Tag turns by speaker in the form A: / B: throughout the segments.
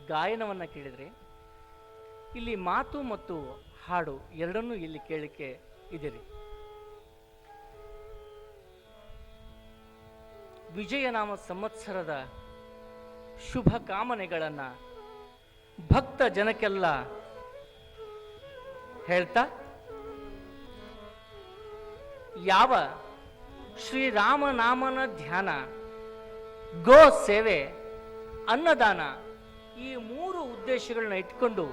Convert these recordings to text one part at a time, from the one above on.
A: ಗಾಯನವನ್ನು ಕೇಳಿದರೆ ಇಲ್ಲಿ ಮಾತು ಮತ್ತು ಹಾಡು ಎರಡನ್ನೂ ಇಲ್ಲಿ ಕೇಳಲಿಕ್ಕೆ ಇದೀರಿ. ವಿಜಯನಾಮ ಸಂವತ್ಸರದ ಶುಭ ಕಾಮನೆಗಳನ್ನು ಭಕ್ತ ಜನಕ್ಕೆಲ್ಲ ಹೇಳ್ತಾ, ಯಾವ ಶ್ರೀರಾಮನಾಮನ ಧ್ಯಾನ, ಗೋ ಸೇವೆ, ಅನ್ನದಾನ ಈ ಮೂರು ಉದ್ದೇಶಗಳನ್ನ ಇಟ್ಕೊಂಡು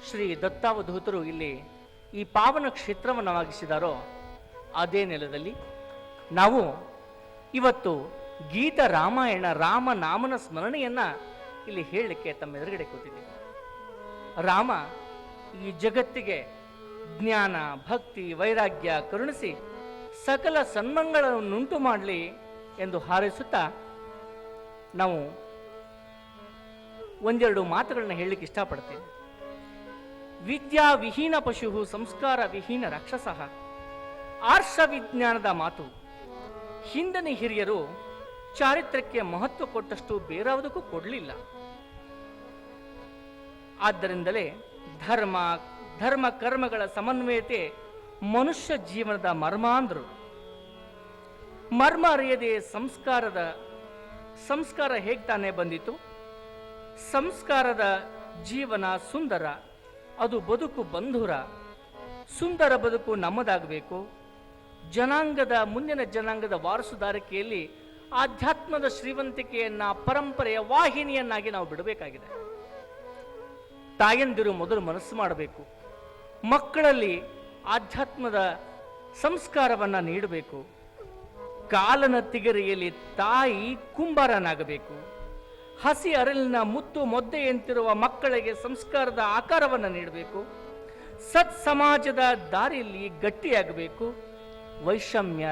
A: ಶ್ರೀ ದತ್ತಾವಧೂತರು ಇಲ್ಲಿ ಈ ಪಾವನ ಕ್ಷೇತ್ರವನ್ನು ಆಗಿಸಿದಾರೋ ಅದೇ ನೆಲದಲ್ಲಿ ನಾವು ಇವತ್ತು ಗೀತ ರಾಮಾಯಣ ರಾಮನಾಮನ ಸ್ಮರಣೆಯನ್ನ ಇಲ್ಲಿ ಹೇಳಲಿಕ್ಕೆ ತಮ್ಮ ಎದುರುಗಡೆ ಕೂತಿದ್ದೀವಿ. ರಾಮ ಈ ಜಗತ್ತಿಗೆ ಜ್ಞಾನ, ಭಕ್ತಿ, ವೈರಾಗ್ಯ ಕರುಣಿಸಿ ಸಕಲ ಸನ್ಮಂಗಳನ್ನುಂಟು ಮಾಡಲಿ ಎಂದು ಹಾರೈಸುತ್ತಾ ನಾವು ಒಂದೆರಡು ಮಾತುಗಳನ್ನ ಹೇಳಲಿಕ್ಕೆ ಇಷ್ಟಪಡ್ತೀನಿ. ವಿದ್ಯಾ ವಿಹೀನ ಪಶು ಸಂಸ್ಕಾರ ವಿಹೀನ ರಾಕ್ಷಸ. ಆರ್ಷ ವಿಜ್ಞಾನದ ಮಾತು. ಹಿಂದಿನ ಹಿರಿಯರು ಚಾರಿತ್ರ್ಯಕ್ಕೆ ಮಹತ್ವ ಕೊಟ್ಟಷ್ಟು ಬೇರಾವುದಕ್ಕೂ ಕೊಡಲಿಲ್ಲ. ಆದ್ದರಿಂದಲೇ ಧರ್ಮ ಕರ್ಮಗಳ ಸಮನ್ವಯತೆ ಮನುಷ್ಯ ಜೀವನದ ಮರ್ಮ ಅಂದರು. ಮರ್ಮ ಅರಿಯದೆ ಸಂಸ್ಕಾರ ಹೇಗೆ ತಾನೇ ಬಂದಿತು? ಸಂಸ್ಕಾರದ ಜೀವನ ಸುಂದರ, ಅದು ಬದುಕು ಬಂಧುರ. ಸುಂದರ ಬದುಕು ನಮ್ಮದಾಗಬೇಕು. ಮುಂದಿನ ಜನಾಂಗದ ವಾರಸುದಾರಿಕೆಯಲ್ಲಿ ಆಧ್ಯಾತ್ಮದ ಶ್ರೀವಂತಿಕೆಯನ್ನ ಪರಂಪರೆಯ ವಾಹಿನಿಯನ್ನಾಗಿ ನಾವು ಬಿಡಬೇಕಾಗಿದೆ. ತಾಯಂದಿರು ಮೊದಲು ಮನಸ್ಸು ಮಾಡಬೇಕು. ಮಕ್ಕಳಲ್ಲಿ ಆಧ್ಯಾತ್ಮದ ಸಂಸ್ಕಾರವನ್ನ ನೀಡಬೇಕು. ಕಾಲನ ತಿಗರಿಯಲ್ಲಿ ತಾಯಿ ಕುಂಬಾರನಾಗಬೇಕು. ಹಸಿ ಅರಳಿನ ಮುತ್ತು ಮೊದ್ದೆಯಂತಿರುವ ಮಕ್ಕಳಿಗೆ ಸಂಸ್ಕಾರದ ಆಕಾರವನ್ನು ನೀಡಬೇಕು. ಸತ್ ಸಮಾಜದ ದಾರಿಯಲ್ಲಿ ಗಟ್ಟಿಯಾಗಬೇಕು. ವೈಷಮ್ಯ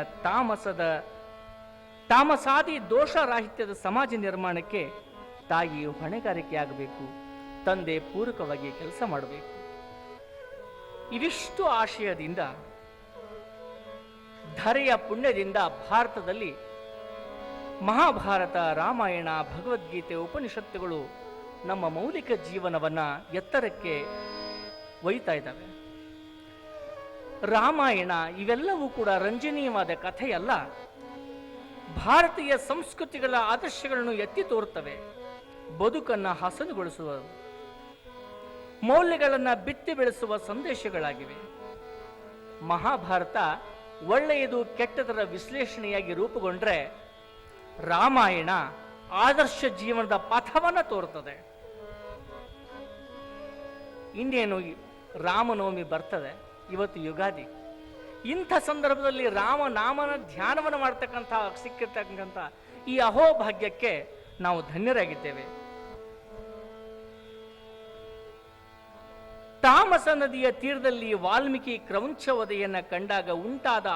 A: ತಾಮಸಾದಿ ದೋಷರಾಹಿತ್ಯದ ಸಮಾಜ ನಿರ್ಮಾಣಕ್ಕೆ ತಾಯಿಯು ಹೊಣೆಗಾರಿಕೆಯಾಗಬೇಕು. ತಂದೆ ಪೂರಕವಾಗಿ ಕೆಲಸ ಮಾಡಬೇಕು. ಇವಿಷ್ಟು ಆಶಯದಿಂದ ಧರೆಯ ಪುಣ್ಯದಿಂದ ಭಾರತದಲ್ಲಿ ಮಹಾಭಾರತ, ರಾಮಾಯಣ, ಭಗವದ್ಗೀತೆ, ಉಪನಿಷತ್ತುಗಳು ನಮ್ಮ ಮೌಲಿಕ ಜೀವನವನ್ನ ಎತ್ತರಕ್ಕೆ ಒಯ್ತಾ ಇದ್ದಾವೆ. ರಾಮಾಯಣ ಇವೆಲ್ಲವೂ ಕೂಡ ರಂಜನೀಯವಾದ ಕಥೆಯಲ್ಲ, ಭಾರತೀಯ ಸಂಸ್ಕೃತಿಗಳ ಆದರ್ಶಗಳನ್ನು ಎತ್ತಿ ತೋರುತ್ತವೆ. ಬದುಕನ್ನು ಹಸನುಗೊಳಿಸುವ, ಮೌಲ್ಯಗಳನ್ನು ಬಿತ್ತಿ ಬೆಳೆಸುವ ಸಂದೇಶಗಳಾಗಿವೆ. ಮಹಾಭಾರತ ಒಳ್ಳೆಯದು ಕೆಟ್ಟದರ ವಿಶ್ಲೇಷಣೆಯಾಗಿ ರೂಪುಗೊಂಡ್ರೆ, ರಾಮಾಯಣ ಆದರ್ಶ ಜೀವನದ ಪಥವನ್ನು ತೋರುತ್ತದೆ. ಇನ್ನೇನು ರಾಮನವಮಿ ಬರ್ತದೆ, ಇವತ್ತು ಯುಗಾದಿ. ಇಂಥ ಸಂದರ್ಭದಲ್ಲಿ ರಾಮನಾಮನ ಧ್ಯಾನವನ್ನು ಸಿಕ್ಕಿರ್ತಕ್ಕಂಥ ಈ ಅಹೋಭಾಗ್ಯಕ್ಕೆ ನಾವು ಧನ್ಯರಾಗಿದ್ದೇವೆ. ತಾಮಸ ನದಿಯ ತೀರದಲ್ಲಿ ವಾಲ್ಮೀಕಿ ಕ್ರೌಂಚವಧೆಯನ್ನು ಕಂಡಾಗ ಉಂಟಾದ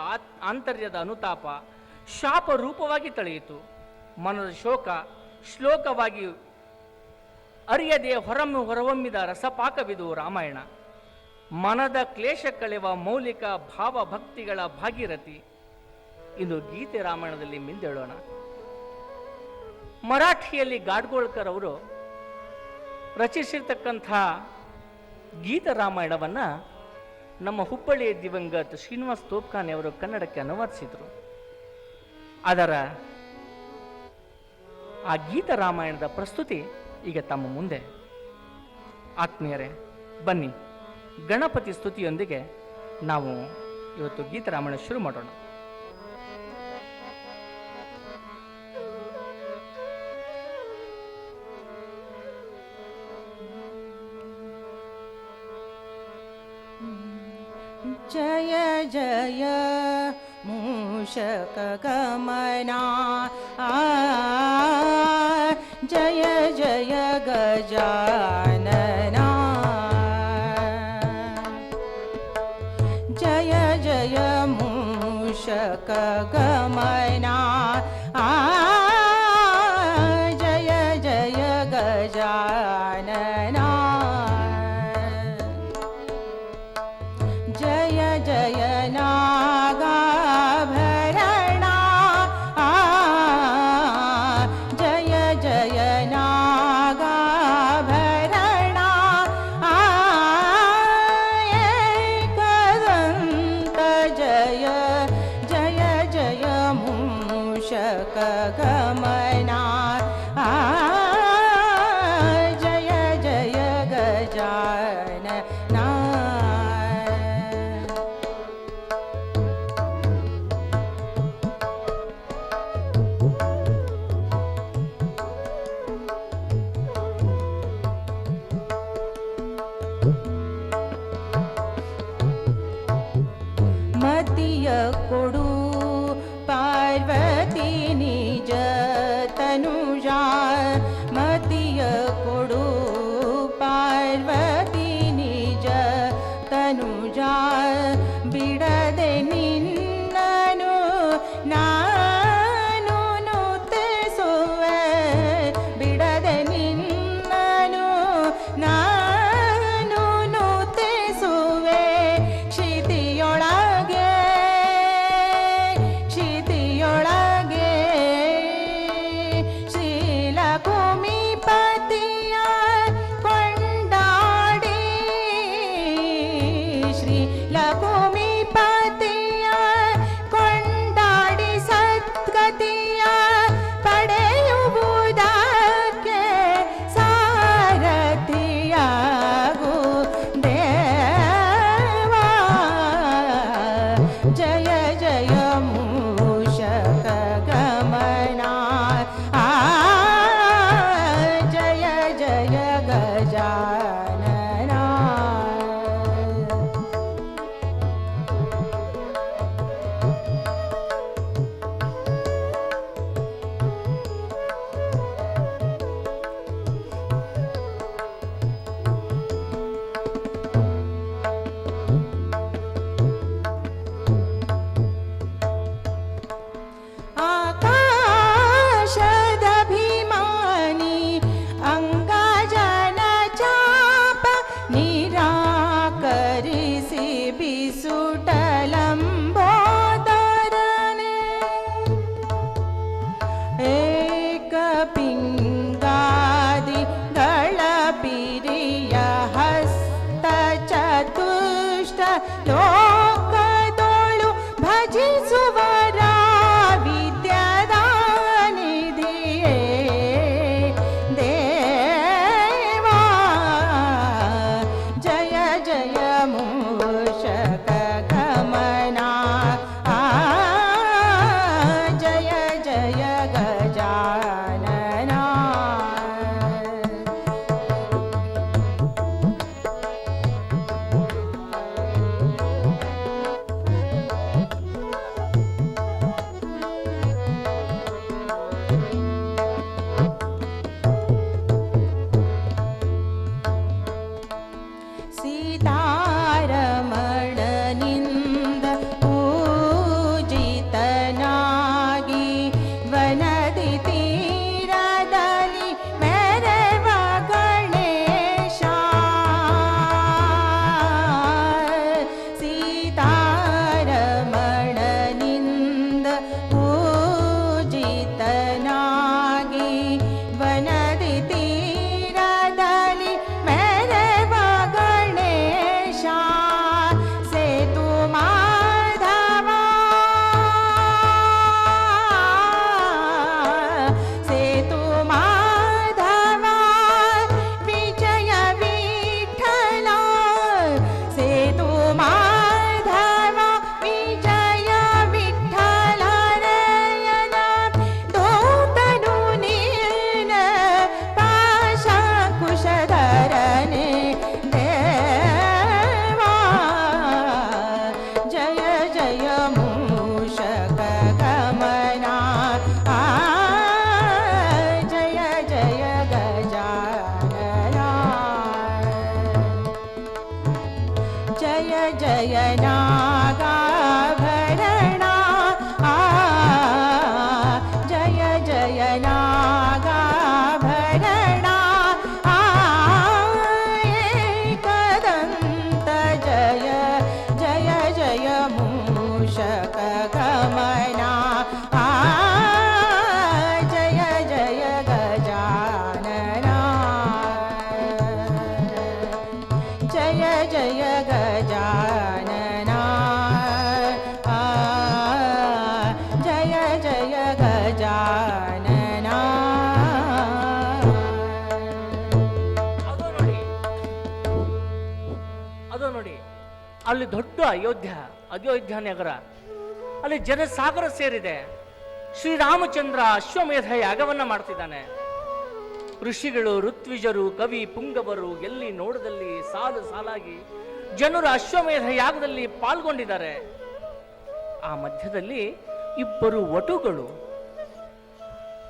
A: ಆಂತರ್ಯದ ಅನುತಾಪ ಶಾಪ ರೂಪವಾಗಿ ತಳೆಯಿತು. ಮನದ ಶೋಕ ಶ್ಲೋಕವಾಗಿ ಅರಿಯದೆ ಹೊರಹೊಮ್ಮಿದ ರಸಪಾಕವಿದು ರಾಮಾಯಣ. ಮನದ ಕ್ಲೇಶ ಕಳೆವ ಮೌಲಿಕ ಭಾವಭಕ್ತಿಗಳ ಭಾಗೀರಥಿ. ಇಂದು ಗೀತೆ ರಾಮಾಯಣದಲ್ಲಿ ಮಿಂದೇಳೋಣ. ಮರಾಠಿಯಲ್ಲಿ ಗಾಡ್ಗೋಳ್ಕರ್ ಅವರು ರಚಿಸಿರ್ತಕ್ಕಂಥ ಗೀತ ರಾಮಾಯಣವನ್ನ ನಮ್ಮ ಹುಬ್ಬಳ್ಳಿಯ ದಿವಂಗತ ಶ್ರೀನಿವಾಸ್ ತೋಪ್ಖಾನೆ ಅವರು ಕನ್ನಡಕ್ಕೆ ಅನುವಾದಿಸಿದರು. ಅದರ ಆ ಗೀತ ರಾಮಾಯಣದ ಪ್ರಸ್ತುತಿ ಈಗ ತಮ್ಮ ಮುಂದೆ. ಆತ್ಮೀಯರೇ, ಬನ್ನಿ ಗಣಪತಿ ಸ್ತುತಿಯೊಂದಿಗೆ ನಾವು ಇವತ್ತು ಗೀತ ರಾಮಾಯಣ ಶುರು ಮಾಡೋಣ.
B: जय जय मूषक गमना, जय जय गजानना, जय जय मूषक गमना, जय जय गजानना, जय जय नागाभरणा, जय जय नागा मूषक गमना जय जय गजानना मतिय कोडु पार्वती निज तनुजा मतिय कोडु पार्वती निज तनुजा बिडदे निन्ननु नानु नुतिಸುವೆ बिडदे निन्ननु नानु नुतिಸುವೆ क्षितिಯೊಳಗೆ ಶ್ರೀಲಕುಮಿಪತಿಯ ಕೊಂಡಾಡಿ ಶ್ರೀಲಕುಮಿಪತಿಯ ಕೊಂಡಾಡಿ ಸದ್ಗತಿಯ ಪಡೆಯುವುದಕ್ಕೆ ಸಾರಥಿಯಾಗು ದೇವಾ ಜಯ ಜಯ ಮೂಷಕ ಗಮನ ಜಯ ಜಯ ಗಜಾನನ आकाशदभिमानी अंगजन चाप निराकरिसि बिसुटलंबोदरने एकपिंगादि गळपिरिय हस्त चतुष्ट लोकदोळु भजिಸುವರ विद्यादानिधिये देवा जय जय मूषक गमना जय जय गजानना ಸೀತಾರಮಣನಿಂದ ಪೂಜಿತನಾಗಿ ವನದಿ ಜಯ ಗಜಾನನ.
A: ಅದು ನೋಡಿ ಅಲ್ಲಿ ದೊಡ್ಡ ಅಯೋಧ್ಯ ನಗರ, ಅಲ್ಲಿ ಜನಸಾಗರ ಸೇರಿದೆ. ಶ್ರೀರಾಮಚಂದ್ರ ಅಶ್ವಮೇಧ ಯಾಗವನ್ನ ಮಾಡ್ತಿದ್ದಾನೆ. ಋಷಿಗಳು, ಋತ್ವಿಜರು, ಕವಿ ಪುಂಗವರು ಎಲ್ಲಿ ನೋಡದಲ್ಲಿ ಸಾಲು ಸಾಲಾಗಿ ಜನರು ಅಶ್ವಮೇಧ ಯಾಗದಲ್ಲಿ ಪಾಲ್ಗೊಂಡಿದ್ದಾರೆ. ಆ ಮಧ್ಯದಲ್ಲಿ ಇಬ್ಬರು ವಟುಗಳು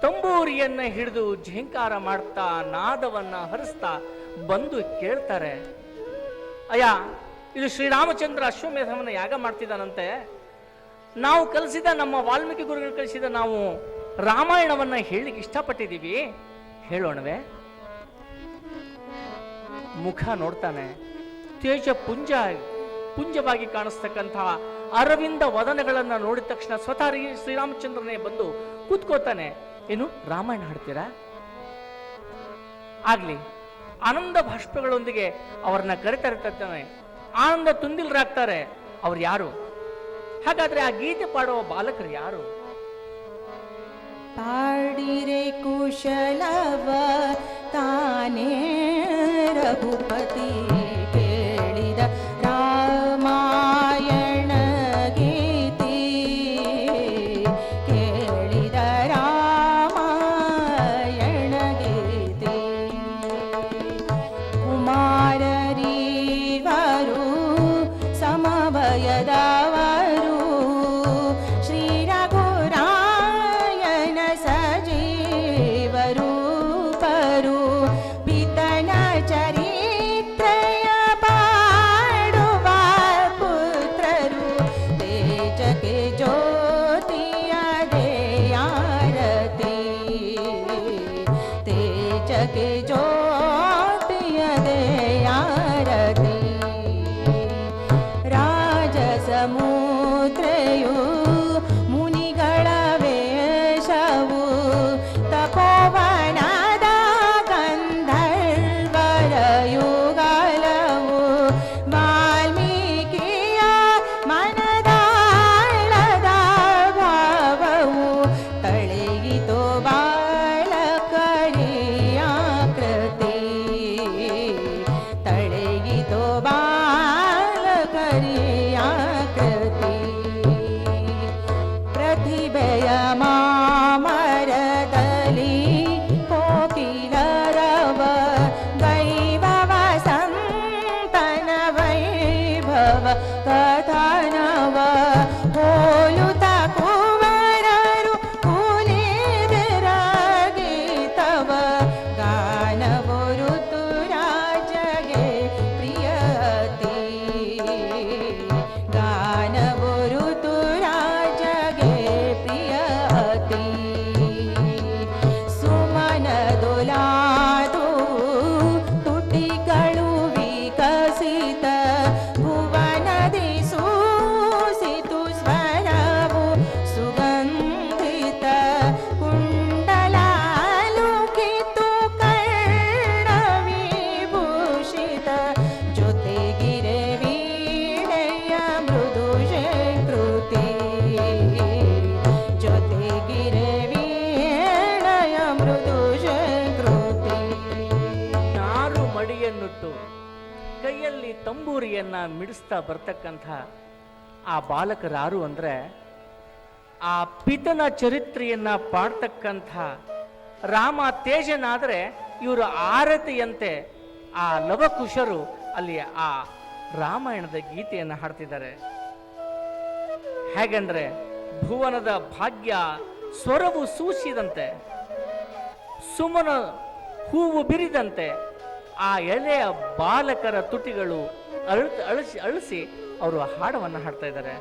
A: ತಂಬೂರಿಯನ್ನ ಹಿಡಿದು ಝೇಂಕಾರ ಮಾಡ್ತಾ ನಾದವನ್ನ ಹರಿಸ್ತಾ ಬಂದು ಕೇಳ್ತಾರೆ, ಅಯ್ಯ, ಇದು ಶ್ರೀರಾಮಚಂದ್ರ ಅಶ್ವಮೇಧವನ್ನ ಯಾಗ ಮಾಡ್ತಿದ್ದಾನಂತೆ. ನಾವು ಕಲಿಸಿದ, ನಮ್ಮ ವಾಲ್ಮೀಕಿ ಗುರುಗಳು ಕಲಿಸಿದ ನಾವು ರಾಮಾಯಣವನ್ನ ಹೇಳಲಿಕ್ಕೆ ಇಷ್ಟಪಟ್ಟಿದ್ದೀವಿ, ಹೇಳೋಣವೇ? ಮುಖ ನೋಡ್ತಾನೆ, ತೇಜ ಪುಂಜವಾಗಿ ಕಾಣಿಸ್ತಕ್ಕಂತಹ ಅರವಿಂದ ವದನಗಳನ್ನ ನೋಡಿದ ತಕ್ಷಣ ಸ್ವತಃ ಶ್ರೀರಾಮಚಂದ್ರನೇ ಬಂದು ಕೂತ್ಕೋತಾನೆ. ಏನು ರಾಮಾಯಣ ಹಾಡ್ತೀರಾ? ಆಗ್ಲಿ. ಆನಂದ ಭಾಷ್ಪಗಳೊಂದಿಗೆ ಅವರನ್ನ ಕರೆತರ್ತಾನೆ. ಆನಂದ ತುಂದಿಲ್ರಾಗ್ತಾರೆ. ಅವ್ರು ಯಾರು? ಹಾಗಾದ್ರೆ ಆ ಗೀತೆ ಪಾಡುವ ಬಾಲಕರು ಯಾರು?
B: ಪಾಡಿರೆ ಕುಶಲವ ತಾನೇ ರಘುಪತಿ ಕೇಳಿದ ರಾಮಾಯಣ ಗೀತಿ, ಕೇಳಿದ ರಾಮಾಯಣ ಗೀತಿ. ಕುಮಾರರೀವರು ಸಮವಯದವರು ಶ್ರೀ ರಘುರಾಯನ ಸಜೀವರೂಪರು. ಪಿತನ ಚರಿತ್ರೆಯ ಪಾಡುವ ಪುತ್ರರು. ತೇಜಕ್ಕೆ ಜ್ಯೋತಿಯ ದೇಯಾರತಿ, ತೇಜಕ್ಕೆ ಜ್ಯೋತಿಯ ದೇಯಾರತಿ. ರಾಜಸಮುದ್ರೆಯು ಮುನಿಗಳ ವೇಷವು, ತಪೋವನದ ಗಂಧರ್ವರ ಯುಗಲವು. ವಾಲ್ಮೀಕಿಯ ಮನದಾಳದ ಭಾವವು, ತಳೆಯಿತು ಬಾಲಕರಿಯ ಕೃತಿ, ತಳೆಯಿತು ಬಾಲಕರಿಯ ಕೃತಿ. ಪ್ರತಿಭೆಯ ಮಾಮರದಲ್ಲಿ ಕೋಕಿಲರವ ವೈಭವ ಸಂತನ ವೈಭವ ಕಥನವ. ಹೋಲುತ ಕುವರರು ಕುಲಿದರ ಗೀತವ. ಗಾನವು ಋತುರಾಜಗೆ ಪ್ರಿಯತಿ, ಗಾನವು ಋತುರಾಜಗೆ ಪ್ರಿಯತಿ. ಸುಮನದೊಲಾದು ತುಟಿಗಳು ವಿಕಸಿತ, ಭುವನದಿ ಸೂಸಿತು ಸ್ವರವು ಸುಗಂಧಿತ. ಕುಂಡಲಾಲುಕಿತು ಕರ್ಣ ವಿಭೂಷಿತ, ಜೊತೆಗಿರೆ ವೀಣೆಯ ಮೃದು ಕೃತಿ, ಜೊತೆಗಿರೆ ವೀಣೆಯ ಮೃದು ಕೃತಿ.
A: ನಾರು ಮಡಿಯನ್ನುಟ್ಟು ಕೈಯಲ್ಲಿ ತಂಬೂರಿಯನ್ನ ಮಿಡಿಸ್ತಾ ಬರ್ತಕ್ಕಂಥ ಆ ಬಾಲಕರಾರು ಅಂದ್ರೆ, ಆ ಪಿತನ ಚರಿತ್ರೆಯನ್ನ ಪಾಡ್ತಕ್ಕಂಥ ರಾಮ ತೇಜನಾದ್ರೆ ಇವರು ಆರತಿಯಂತೆ ಆ ಲವಕುಶರು ಅಲ್ಲಿ ಆ ರಾಮಾಯಣದ ಗೀತೆಯನ್ನು ಹಾಡ್ತಿದ್ದಾರೆ. ಹೇಗಂದ್ರೆ ಭುವನದ ಭಾಗ್ಯ ಸ್ವರವು ಸೂಸಿದಂತೆ, ಸುಮನ ಹೂವು ಬಿರಿದಂತೆ ಆ ಎಳೆಯ ಬಾಲಕರ ತುಟಿಗಳು ಅಳಿಸಿ ಅವರು ಹಾಡವನ್ನು ಹಾಡ್ತಾ ಇದ್ದಾರೆ.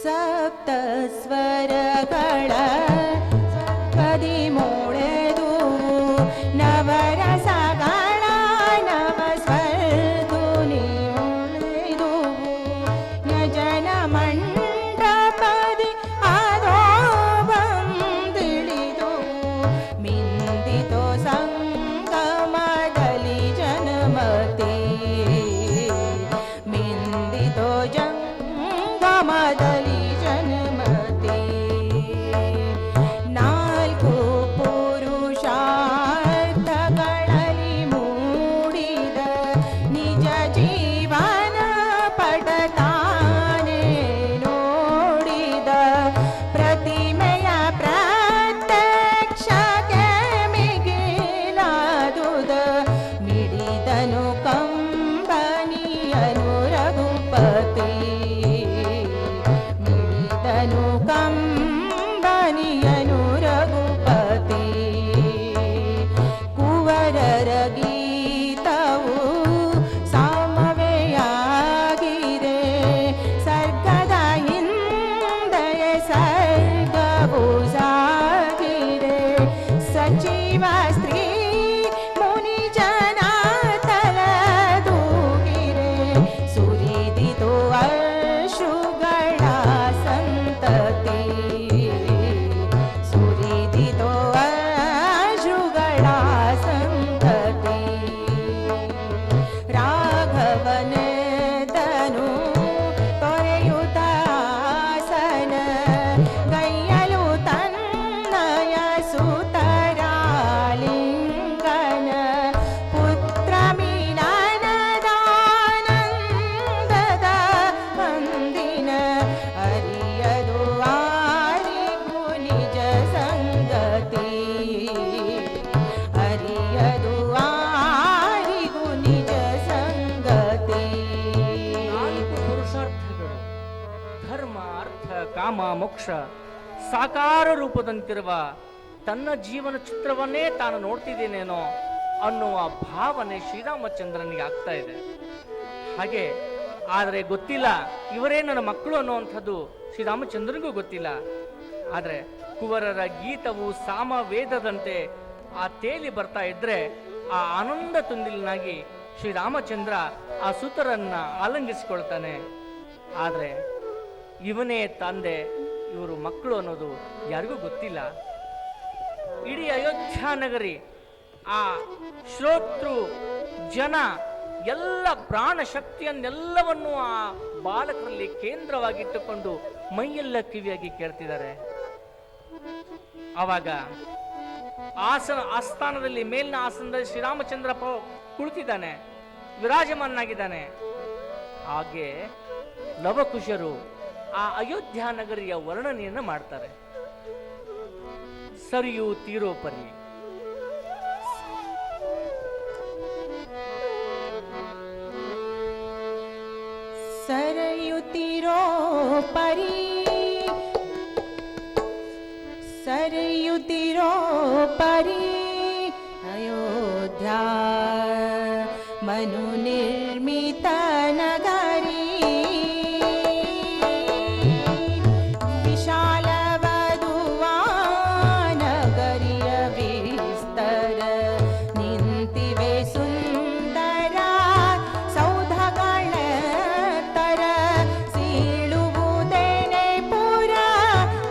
B: ಸಪ್ತ ಸ್ವರಗಳ ಕದಿಮೂಳೆದು ನವರಸಗಳ ನವ ಸ್ವರ್ಧುನಿ ಉಳಿದು. ಯಜನ ಮಂಟಪದಿ ಅದೋ ಬಂದಿಳಿದು. ಮಿಂದಿತೋ ಸಂಗಮದಲ್ಲಿ ಜನಮತಿ, ಮಿಂದಿತೋ ಜಂಗಮದಲ್ಲಿ ಜನಮತಿ.
A: ಮೋಕ್ಷ ಸಾಕಾರ ರೂಪದಂತಿರುವ ತನ್ನ ಜೀವನ ಚಿತ್ರವನ್ನೇ ತಾನು ನೋಡ್ತಿದ್ದೇನೇನೋ ಅನ್ನುವ ಭಾವನೆ ಶ್ರೀರಾಮಚಂದ್ರನಿಗೆ ಆಗ್ತಾ ಇದೆ. ಹಾಗೆ ಆದರೆ ಗೊತ್ತಿಲ್ಲ ಇವರೇ ನನ್ನ ಮಕ್ಕಳು ಅನ್ನುವಂಥದ್ದು ಶ್ರೀರಾಮಚಂದ್ರನಿಗೂ ಗೊತ್ತಿಲ್ಲ. ಆದರೆ ಕುವರರ ಗೀತವು ಸಾಮವೇದದಂತೆ ಆ ತೇಲಿ ಬರ್ತಾ ಇದ್ರೆ ಆ ಆನಂದ ತುಂದಿಲಿನಾಗಿ ಶ್ರೀರಾಮಚಂದ್ರ ಆ ಸುತರನ್ನ ಆಲಂಗಿಸಿಕೊಳ್ತಾನೆ. ಆದರೆ ಇವನೇ ತಂದೆ, ಇವರು ಮಕ್ಕಳು ಅನ್ನೋದು ಯಾರಿಗೂ ಗೊತ್ತಿಲ್ಲ. ಇಡೀ ಅಯೋಧ್ಯ ನಗರಿ, ಆ ಶ್ರೋತೃ ಜನ ಎಲ್ಲ ಪ್ರಾಣ ಶಕ್ತಿಯನ್ನೆಲ್ಲವನ್ನು ಆ ಬಾಲಕರಲ್ಲಿ ಕೇಂದ್ರವಾಗಿಟ್ಟುಕೊಂಡು ಮೈಯೆಲ್ಲ ಕಿವಿಯಾಗಿ ಕೇಳ್ತಿದ್ದಾರೆ. ಆವಾಗ ಆಸ್ಥಾನದಲ್ಲಿ ಮೇಲಿನ ಆಸನದಲ್ಲಿ ಶ್ರೀರಾಮಚಂದ್ರ ಕುಳಿತಿದ್ದಾನೆ, ವಿರಾಜಮಾನಾಗಿದ್ದಾನೆ. ಹಾಗೆ ಲವಕುಶರು ಆ ಅಯೋಧ್ಯ ನಗರಿಯ ವರ್ಣನೆಯನ್ನು ಮಾಡ್ತಾರೆ. ಸರಿಯು ತೀರೋ ಪರಿ,
B: ಸರಯುತ್ತಿರೋ ಪರಿ, ಸರಯುತ್ತಿರೋ ಪರಿ ಅಯೋಧ್ಯ ಮನು ನಿರ್ಮಿತ ನಗರಿ, ವಿಶಾಲವದುವಾ ನಗರಿಯ ವಿಸ್ತರ ನಿಂತಿವೆ ಸುಂದರ ಸೌಧಗಳ ತರ, ಸೀಳುವುದೇನೆ ಪುರ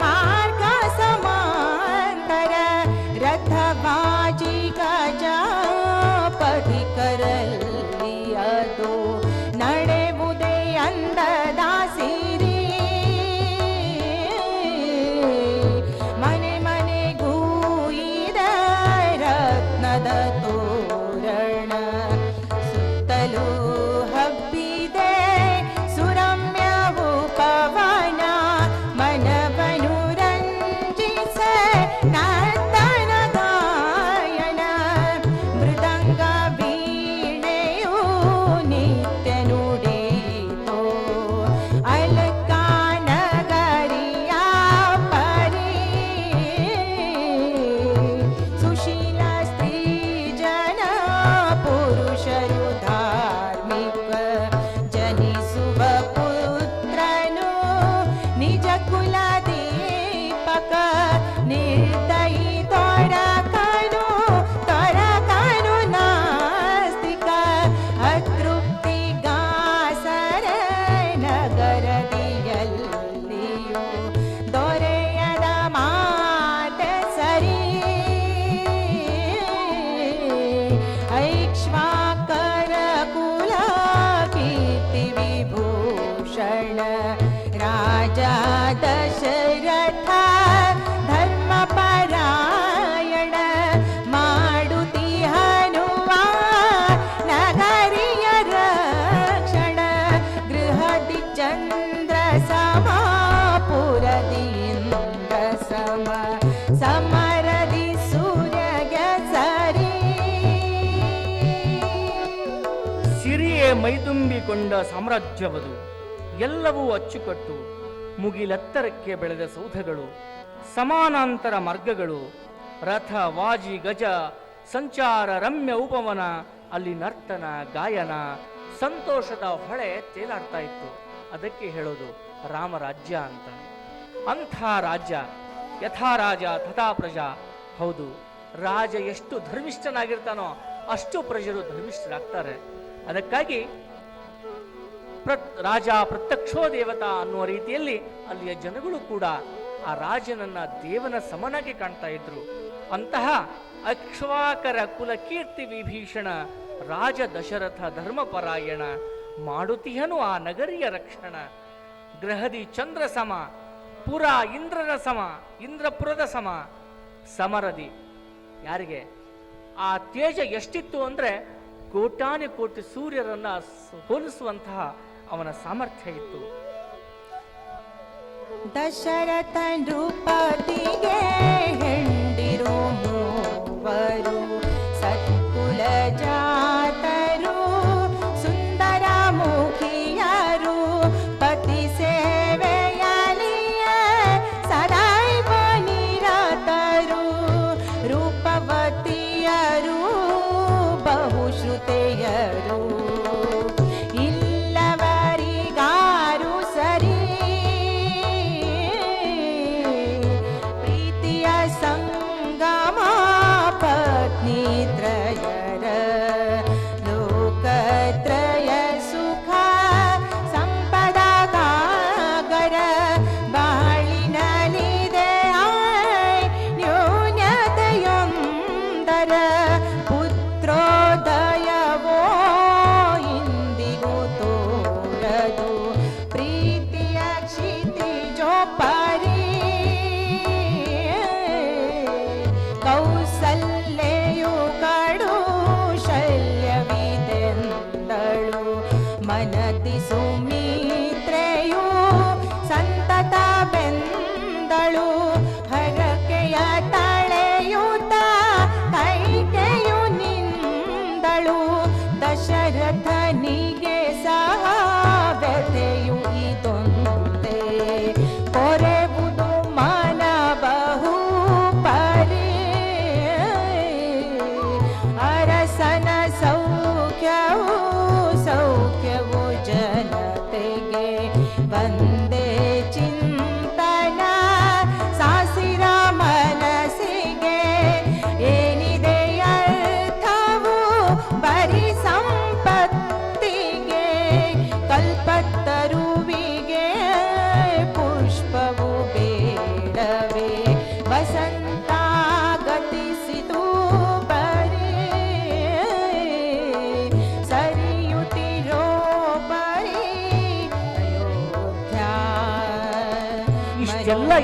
B: ಮಾರ್ಗ ಸಮಾಂತರ, ರಥಬಾಜಿ ಗಜ ಪಥಿಕರಲ್ಲಿ ಅದು ನಡೆವುದೇ ಅಂದದ ಸಿರಿ, ಮನೆ ಮನೆಗೂ ಇದೆ ರತ್ನದ ತೋರಣ, ಸುತ್ತಲೂ ಹಬ್ಬಿದೆ ಸುರಮ್ಯವು ಪವನ, ಮನವನು ರಂಜಿಸ ನರ್ತನ ಗಾಯನ, ಮೃದಂಗ ವೀಣೆಯು ನಿತ್ಯ ನುಡಿತೋ, ಅಲಕ ನಗರಿಯ ಪರಿ, ಸುಶೀಲ ಸ್ತ್ರೀ ಜನ ಪುರುಷರು ಧಾರ್ಮಿಕ, ಜನಿಸುವ ಪುತ್ರನು ನಿಜ ಕುಲ ದೀಪಕ, ನಿರ್ದಯಿ ತೊಡಕನು ತೊರಕನು ನಾಸ್ತಿಕ, ಅತೃಪ್ತಿ ಗಾಸರ ನಗರದಿಯಲ್ಲಿಯೂ ದೊರೆಯದ ಮಾತ ಸರಿ, ಐಕ್ಷ್ವಾಕರ ಕುಲ ಕೀರ್ತಿ ವಿಭೂಷಣ, ರಾಜ ದಶರಥ ಧರ್ಮಪರಾಯಣ, ಮಾಡುತಿ ಹನುಮ ನಗರಿಯ ರಕ್ಷಣ, ಗೃಹದಿ ಚಂದ್ರ ಸಮ ಪುರದಿ ಇಂದ್ರ ಸಮ, ಸಮರದಿ ಸೂರ್ಯಗ ಸರಿ,
A: ಸಿರಿಯೇ ಮೈದುಂಬಿಕೊಂಡ ಸಾಮ್ರಾಜ್ಯವದು, ಎಲ್ಲವೂ ಅಚ್ಚುಕಟ್ಟು, ಮುಗಿಲೆತ್ತರಕ್ಕೆ ಬೆಳೆದ ಸೌಧಗಳು, ಸಮಾನಾಂತರ ಮಾರ್ಗಗಳು, ರಥ ವಾಜಿ ಗಜ ಸಂಚಾರ ರಮ್ಯ ಉಪವನ, ಅಲ್ಲಿ ನರ್ತನ ಗಾಯನ ಸಂತೋಷದ ಹೊಳೆ ತೇಲಾಡ್ತಾ ಇತ್ತು. ಅದಕ್ಕೆ ಹೇಳೋದು ರಾಮರಾಜ್ಯ ಅಂತ. ಅಂಥ ರಾಜ್ಯ, ಯಥಾ ರಾಜ ತಥಾ ಪ್ರಜಾ. ಹೌದು, ರಾಜ ಎಷ್ಟು ಧರ್ಮಿಷ್ಠನಾಗಿರ್ತಾನೋ ಅಷ್ಟು ಪ್ರಜರು ಧರ್ಮಿಷ್ಠರಾಗ್ತಾರೆ. ಅದಕ್ಕಾಗಿ ರಾಜ ಪ್ರತ್ಯಕ್ಷೋ ದೇವತಾ ಅನ್ನುವ ರೀತಿಯಲ್ಲಿ ಅಲ್ಲಿಯ ಜನಗಳು ಕೂಡ ಆ ರಾಜನನ್ನ ದೇವನ ಸಮನಾಗಿ ಕಾಣ್ತಾ ಇದ್ರು. ಅಂತಹ ಅಕ್ಷ್ವಾಕರ ಕುಲ ಕೀರ್ತಿ ವಿಭೀಷಣ ರಾಜ ದಶರಥ ಧರ್ಮಪರಾಯಣ, ಮಾಡುತಿಹನು ಆ ನಗರಿಯ ರಕ್ಷಣ, ಗ್ರಹದಿ ಚಂದ್ರ ಸಮ ಪುರ ಇಂದ್ರನ ಸಮ, ಇಂದ್ರಪುರದ ಸಮ, ಸಮರದಿ ಯಾರಿಗೆ ಆ ತೇಜ ಎಷ್ಟಿತ್ತು ಅಂದ್ರೆ ಕೋಟಾನು ಕೋಟಿ ಸೂರ್ಯರನ್ನ ಹೋಲಿಸುವಂತಹ ಅವನ ಸಾಮರ್ಥ್ಯ ಇತ್ತು.
B: ದಶರಥ ನೃಪತಿಗೆ ಹೆಂಡಿರು ಮೂವರು, ಸತ್ಕುಲ ಜಾತರು ಸುಂದರ ಮುಖಿಯರು, ಪತಿ ಸೇವೆಯಲಿಯ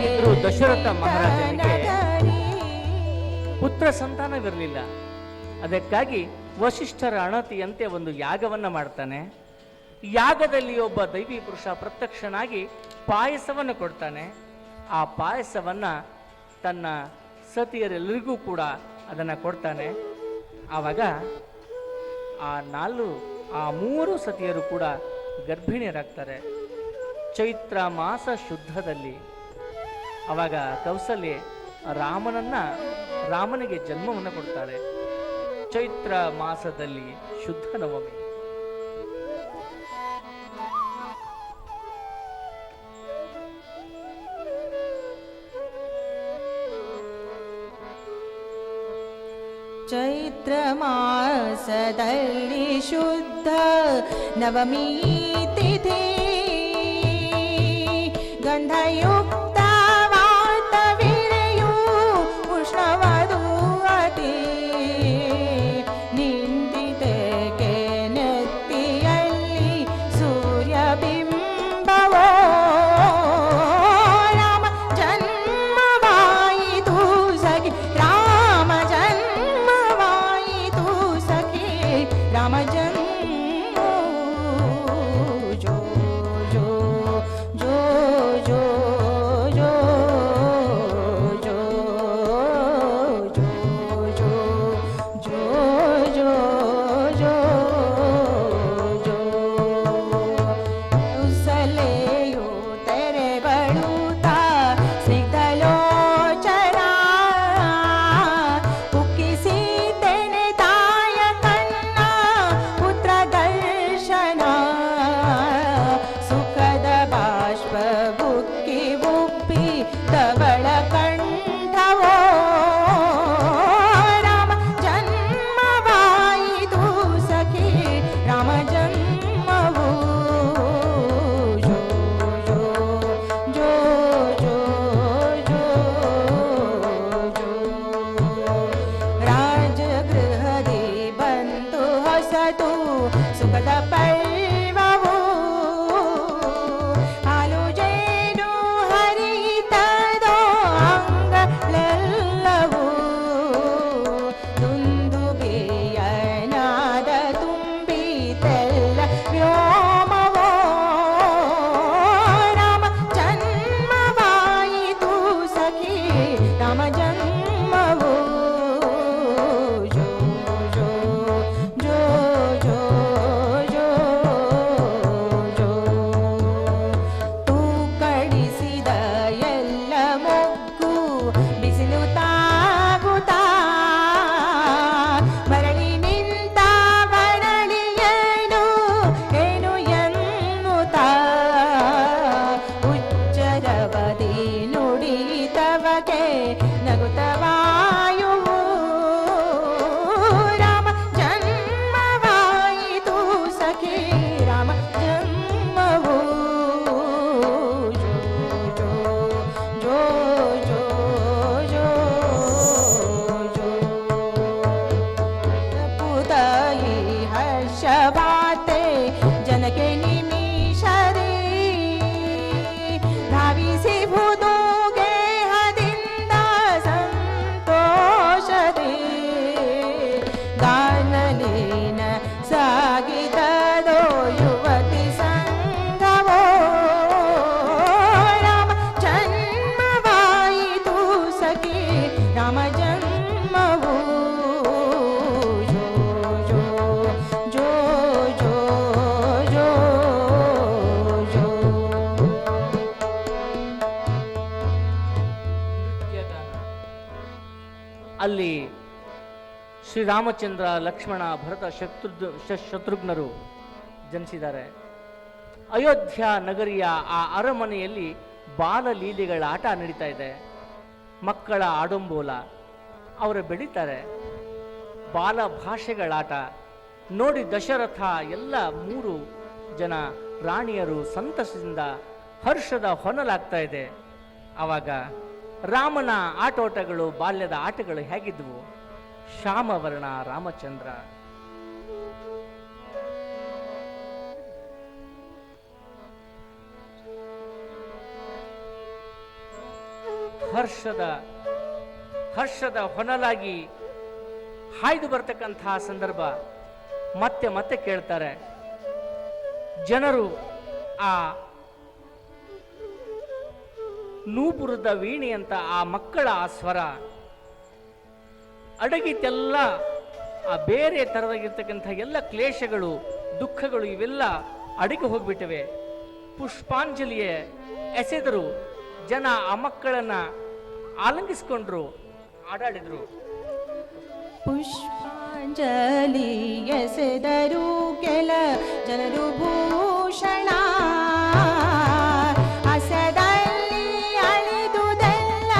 A: ಇದ್ರೂ ದಶರಥ ಮಹಾರಾಜನಿಗೆ ಪುತ್ರ ಸಂತಾನವಿರಲಿಲ್ಲ. ಅದಕ್ಕಾಗಿ ವಸಿಷ್ಠರ ಅಣತಿಯಂತೆ ಒಂದು ಯಾಗವನ್ನ ಮಾಡ್ತಾನೆ. ಯಾಗದಲ್ಲಿ ಒಬ್ಬ ದೈವಿ ಪುರುಷ ಪ್ರತ್ಯಕ್ಷನಾಗಿ ಪಾಯಸವನ್ನು ಕೊಡ್ತಾನೆ. ಆ ಪಾಯಸವನ್ನ ತನ್ನ ಸತಿಯರೆಲ್ಲರಿಗೂ ಕೂಡ ಅದನ್ನು ಕೊಡ್ತಾನೆ. ಆವಾಗ ಆ ಮೂರು ಸತಿಯರು ಕೂಡ ಗರ್ಭಿಣಿಯರಾಗ್ತಾರೆ ಚೈತ್ರ ಮಾಸ ಶುದ್ಧದಲ್ಲಿ. ಆವಾಗ ಕೌಸಲ್ಯೆ ರಾಮನಿಗೆ ಜನ್ಮವನ್ನು ಕೊಡ್ತಾಳೆ ಚೈತ್ರ ಮಾಸದಲ್ಲಿ ಶುದ್ಧ ನವಮಿ.
B: ಚೈತ್ರ ಮಾಸದಲ್ಲಿ ಶುದ್ಧ ನವಮಿ ತಿಥಿ ಗಂಧಯುಕ್ತ ವಾತವಿರೆಯು ಉಷ್ಣವದು ಅತಿ ನಿಂದಿತೆಗೆ ನೆತ್ತಿಯಲ್ಲಿ ಸೂರ್ಯ ಬಿಂಬವೋ ರಾಮ ಜನ್ಮವಾಯಿತು ಸಖಿ ರಾಮ ಜನ್ಮವಾಯಿತು ಸಖಿ ರಾಮ ಜನ್ಮ ಜೋ ಜೋ ಜೋ ಜೋ ಜೋ ಜೋ ಜೋ ಜೋ ಜೋ ಜೋ ಜೋ ಜೋ ಉಸಲೆಯು ತೆರೆ ಬಳುತ್ತಾ ಸ್ನಿಗ್ಧಲೋಚನ ಉಕ್ಕಿಸಿದ್ದೇನೆ ತಾಯ ಕಣ್ಣ ಪುತ್ರ ದರ್ಶನ ಸುಖದ ಬಾಷ್ಪ ಬುಕ್ಕಿ ಬುಪ್ಪಿ ತವಳ ಕಂಠವೋ ರಾಮ ಜನ್ಮವಾಯಿತು ಸಖಿ ರಾಮ ಜನ್ಮವು ಜೋ ಜೋ ಜೋ ಜೋ ಜೋ ಜೋ ರಾಜಗೃಹದಿ ಬಂತು ಹೊಸತು ಸುಖದ ಪರ್ವವು ಹಾಲು ಜೇನು ಹರಿತದೋ ಅಂಗಳೆಲ್ಲವೂ ದುಂದುಬಿಯನಾದ ತುಂಬಿತೆಲ್ಲ ವ್ಯೋಮವೋ ರಾಮ ಜನ್ಮವಾಯಿತು ಸಖಿ ರಾಮ ಜನ್ಮವು ಜೋ ಜೋ ಜೋ ಜೋ ಜೋ ಜೋ ತೂಕಡಿಸಿದ ಎಲ್ಲ ಮೊಗ್ಗು ಬಿಸಿಲು ತಾಗುತ್ತಾ ಮರಳಿ ನಿಂತ ಬರಳಿಯೇನು ಏನು ಎನ್ನುತ್ತಾ ಉಚ್ಚರವದಿ ನುಡಿತವಗೆ ನಗುತ್ತ ವಾಯುವು ರಾಮ ಜನ್ಮವಾಯಿತು ಸಖಿ ರಾಮ ಜನ್ಮವು ಜೋ ಜೋ ಜೋ ಜೋ ಜೋ ಪುತಾಯಿ ಹರ್ಷವಾತೆ ಜನಕ್ಕೆ ನಿಮಿಷರೇ ಧಾವಿಸಿ ಭೂತೋಗೆ ಹದಿಂದ ಸಂತೋಷದೇ ಗಾನಲೀನ ಸಾಗಿದದೋ ಯುವತಿ ಸಂಘವೋ ರಾಮ ಜನ್ಮವಾಯಿತು ಸಖಿ ರಾಮ ಜನ್ಮವು ಜೋ ಜೋ ಜೋ ಜೋ ಜೋ ಜೋ
A: ಅಲ್ಲಿ ಶ್ರೀರಾಮಚಂದ್ರ ಲಕ್ಷ್ಮಣ ಭರತ ಶತ್ರುಘ್ನರು ಜನಿಸಿದ್ದಾರೆ. ಅಯೋಧ್ಯ ನಗರಿಯ ಆ ಅರಮನೆಯಲ್ಲಿ ಬಾಲಲೀಲೆಗಳ ಆಟ ನಡೀತಾ ಇದೆ. ಮಕ್ಕಳ ಆಡಂಬೋಲ, ಅವರು ಬೆಳೀತಾರೆ. ಬಾಲ ಭಾಷೆಗಳಾಟ ನೋಡಿ ದಶರಥ ಎಲ್ಲ 3 ಜನ ರಾಣಿಯರು ಸಂತಸದಿಂದ ಹರ್ಷದ ಹೊನಲಾಗ್ತಾ ಇದೆ. ಆವಾಗ ರಾಮನ ಆಟೋಟಗಳು ಬಾಲ್ಯದ ಆಟಗಳು ಹೇಗಿದ್ವು? ಶ್ಯಾಮವರ್ಣ ರಾಮಚಂದ್ರ, ಹರ್ಷದ ಹರ್ಷದ ಹೊನಲಾಗಿ ಹಾಯ್ದು ಬರ್ತಕ್ಕಂತಹ ಸಂದರ್ಭ ಮತ್ತೆ ಮತ್ತೆ ಕೇಳ್ತಾರೆ ಜನರು. ಆ ನೂಪುರದ ವೀಣೆ ಅಂತ ಆ ಮಕ್ಕಳ ಆ ಸ್ವರ ಅಡಗಿತೆಲ್ಲ, ಆ ಬೇರೆ ತರದಾಗಿರ್ತಕ್ಕಂಥ ಎಲ್ಲ ಕ್ಲೇಶಗಳು, ದುಃಖಗಳು ಇವೆಲ್ಲ ಅಡಗಿ ಹೋಗ್ಬಿಟ್ಟಿವೆ. ಪುಷ್ಪಾಂಜಲಿಯ ಎಸೆದರು. ಜನ ಆ ಮಕ್ಕಳನ್ನ ಆಲಂಗಿಸ್ಕೊಂಡ್ರು, ಆಡಾಡಿದ್ರು.
B: ಪುಷ್ಪಾಂಜಲಿ ಎಸೆದರು ಕೆಲ ಜನರು ಭೂಷಣ ಹಸದಲ್ಲಿ ಅಳಿದುದೆಲ್ಲ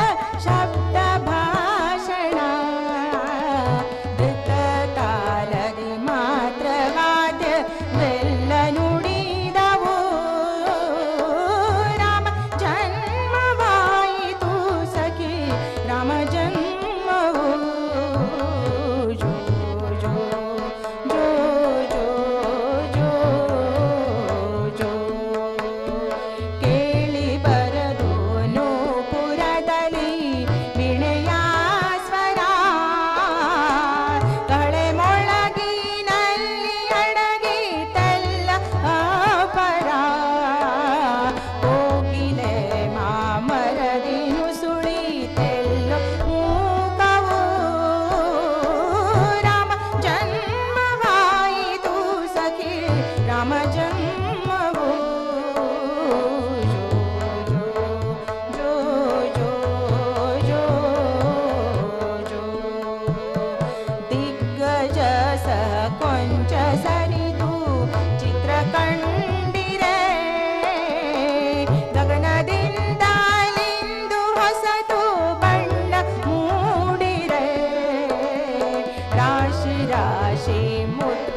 B: ಶಬ್ದ ಭಾಷಣ ಧೃತ ತಾಲದಿ ಮಾತ್ರವಾದ್ಯವೆಲ್ಲ ನುಡಿದವು. ರಾಮ ಜನ್ಮವಾಯಿತು ಸಖಿ ರಾಮ ಜನ್ಮವು. ಜೋ ಜೋ ಜೋ ಜೋ ಜೋ ಜೋ ಕೇಳಿ ಬರದು ನೂಪುರದಲ್ಲಿ ವೀಣೆಯ ಸ್ವರ ಕಳೆ ಮೊಳಗಿನಲ್ಲಿ ಅಡಗಿತೆಲ್ಲ ಅಪರ. ಕೋಗಿಲೆ ಮಾಮರದಿ ನುಸುಳಿತೆಲ್ಲ ಮೂಕವು. ರಾಮ ಜನ್ಮವಾಯಿತು ಸಖಿ ರಾಮ ಜನ್ಮವು. ಜೋ ಜೋ ಜೋ ಜೋ ಜೋ ದಿಗ್ಗಜ ಸಹ ಕೊಂಚ ಸರಿದು ಚಿತ್ರ ಕಂಡಿರೆ ಗಗನದಿಂದಲಿಂದು ಹೊಸತು ಬಣ್ಣ ಮೂಡಿರೆ ರಾಶಿ ರಾಶಿ ಮುತ್ತು